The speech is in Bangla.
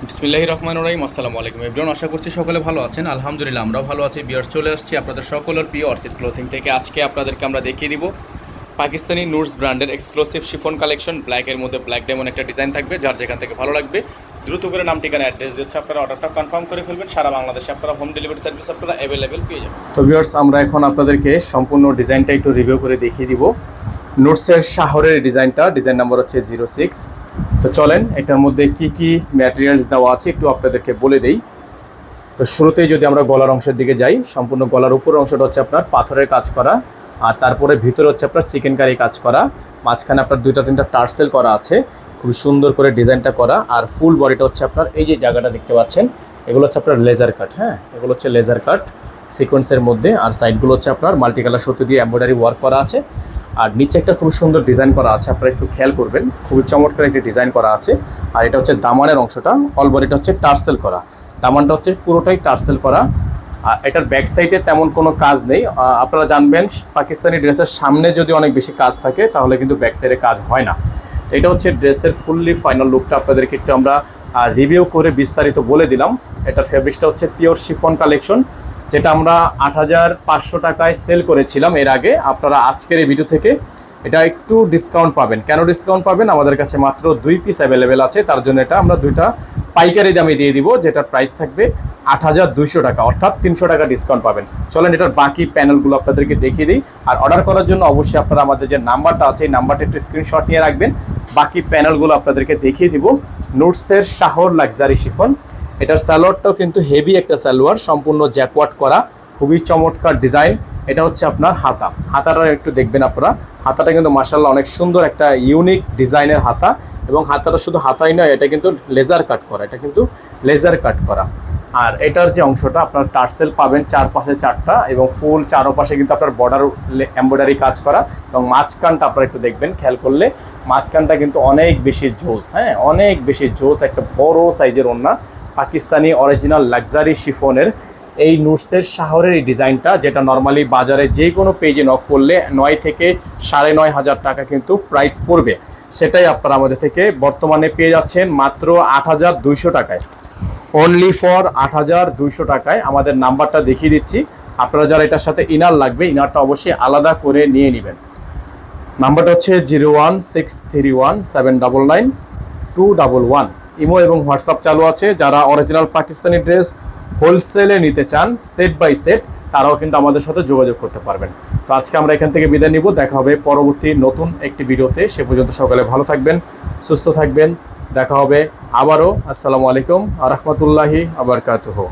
বিসমিল্লাহির রহমানির রহিম। আসসালামু আলাইকুম এভরিওয়ান, আশা করছি সকলে ভালো আছেন। আলহামদুলিল্লাহ আমরাও ভালো আছি। বিয়ার্স, চলে আসছি আপনাদের সকলের প্রিয় অর্চিড ক্লোথিং থেকে। আজকে আপনাদেরকে আমরা দেখিয়ে দিব পাকিস্তানি নুটস ব্র্যান্ডের এক্সক্লুসিভ শিফন কালেকশন। ব্ল্যাকের মধ্যে ব্ল্যাক ডায়মন্ড একটা ডিজাইন থাকবে, যার যেখান থেকে ভালো লাগবে দ্রুত করে নাম ঠিকানা অ্যাড্রেস দিচ্ছে আপনারা অর্ডারটা কনফার্ম করে ফেলবেন। সারা বাংলাদেশে আপনারা হোম ডেলিভারি সার্ভিস আপনারা অ্যাভেলেবেল পেয়ে যাবেন। তো বিয়ার্স, আমরা এখন আপনাদেরকে সম্পূর্ণ ডিজাইনটা একটু রিভিউ করে দেখিয়ে দিব। নুটসের শাহরের ডিজাইন নাম্বার হচ্ছে 06। তো চলেন এটার মধ্যে কি কি ম্যাটেরিয়ালস দেওয়া আছে একটু আপনাদেরকে বলে দেই। তো শুরুতেই যদি আমরা গলার অংশের দিকে যাই, সম্পূর্ণ গলার উপরের অংশটা হচ্ছে আপনার পাথরের কাজ করা, আর তারপরে ভিতরে হচ্ছে আপনার চিকেন কারি কাজ করা, মাঝখানে আপনার 2-3টা টার্সেল করা আছে, খুব সুন্দর করে ডিজাইনটা করা। আর ফুল বডিটা হচ্ছে আপনার এই যে জায়গাটা দেখতে পাচ্ছেন, এগুলো হচ্ছে আপনার লেজার কাট। হ্যাঁ, এগুলো হচ্ছে লেজার কাট সিকোয়েন্সের মধ্যে। আর সাইডগুলো হচ্ছে আপনার মাল্টি কালার সুতো দিয়ে এমব্রয়ডারি ওয়ার্ক করা আছে। আর নিচে একটা খুব সুন্দর ডিজাইন করা আছে, আপনারা একটু খেয়াল করবেন, খুবই চমৎকার একটি ডিজাইন করা আছে। আর এটা হচ্ছে দামানের অংশটা, অল বডিটা হচ্ছে টার্সেল করা, দামানটা হচ্ছে পুরোটাই টার্সেল করা। আর এটার ব্যাক সাইডে তেমন কোনো কাজ নেই। আপনারা জানবেন পাকিস্তানি ড্রেসের সামনে যদি অনেক বেশি কাজ থাকে তাহলে কিন্তু ব্যাক সাইডে কাজ হয় না। তো এটা হচ্ছে ড্রেসের ফুললি ফাইনাল লুকটা আপনাদেরকে একটু আমরা রিভিউ করে বিস্তারিত বলে দিলাম। এটার ফেব্রিক্সটা হচ্ছে পিওর শিফন কালেকশন, যেটা আমরা ৮৫০০ টাকায় সেল করেছিলাম এর আগে। আপনারা আজকের এই ভিডিও থেকে এটা একটু ডিসকাউন্ট পাবেন। কেন ডিসকাউন্ট পাবেন? আমাদের কাছে মাত্র 2 পিস অ্যাভেলেবেল আছে, তার জন্য এটা আমরা 2টা পাইকারি দামে দিয়ে দিব, যেটার প্রাইস থাকবে ৮২০০ টাকা, অর্থাৎ ৩০০ টাকা ডিসকাউন্ট পাবেন। চলেন এটার বাকি প্যানেলগুলো আপনাদেরকে দেখিয়ে দিই। আর অর্ডার করার জন্য অবশ্যই আপনারা আমাদের যে নাম্বারটা আছে এই নাম্বারটা একটু স্ক্রিনশট নিয়ে রাখবেন। বাকি প্যানেলগুলো আপনাদেরকে দেখিয়ে দিব। নুটসের শাহর লাক্সারি শিফন, এটার সালোয়ারটাও কিন্তু হেভি একটা সালোয়ার, সম্পূর্ণ জ্যাকওয়ার্ক করা, খুবই চমৎকার ডিজাইন। এটা হচ্ছে আপনার হাতাটা একটু দেখবেন আপনারা। হাতাটা কিন্তু মাশাআল্লাহ অনেক সুন্দর একটা ইউনিক ডিজাইনের হাতা, এবং হাতাটা শুধু হাতাই নয়, এটা কিন্তু লেজার কাট করা, আর এটার যে অংশটা আপনার টার্সেল পাবেন চারপাশে 4টা, এবং ফুল চারপাশে কিন্তু আপনার বর্ডার এমব্রয়ডারি কাজ করা। এবং মাঝখানটা আপনারা একটু দেখবেন, খেয়াল করলে মাঝখানটা কিন্তু অনেক বেশি জোস। হ্যাঁ, অনেক বেশি জোস, একটা বড় সাইজের ওড়না, পাকিস্তানি অরিজিনাল লাক্সারি শিফনের এই নুটসের শাহরের এই ডিজাইনটা, যেটা নর্মালি বাজারে যে কোনো পেজে নক করলে 9 থেকে 9,500 টাকা কিন্তু প্রাইস পড়বে, সেটাই আপনারা আমাদের থেকে বর্তমানে পেয়ে যাচ্ছেন মাত্র ৮২০০ টাকায়, অনলি ফর ৮২০০ টাকায়। আমাদের নাম্বারটা দেখিয়ে দিচ্ছি, আপনারা যারা এটার সাথে ইনার লাগবে, ইনারটা অবশ্যই আলাদা করে নিয়ে নেবেন। নাম্বারটা হচ্ছে 01631799211। ইমো এবং হোয়াটসঅ্যাপ চালু আছে। যারা অরিজিনাল পাকিস্তানি ড্রেস হোলসেলে নিতে চান সেট বাই সেট, তারাও কিন্তু আমাদের সাথে যোগাযোগ করতে পারবেন। তো আজকে আমরা এখান থেকে বিদায় নিব, দেখা হবে পরবর্তী নতুন একটি ভিডিওতে। সে পর্যন্ত সকালে ভালো থাকবেন, সুস্থ থাকবেন, দেখা হবে আবারও। আসসালামু আলাইকুম ওয়া রাহমাতুল্লাহি ওয়া বারাকাতুহু।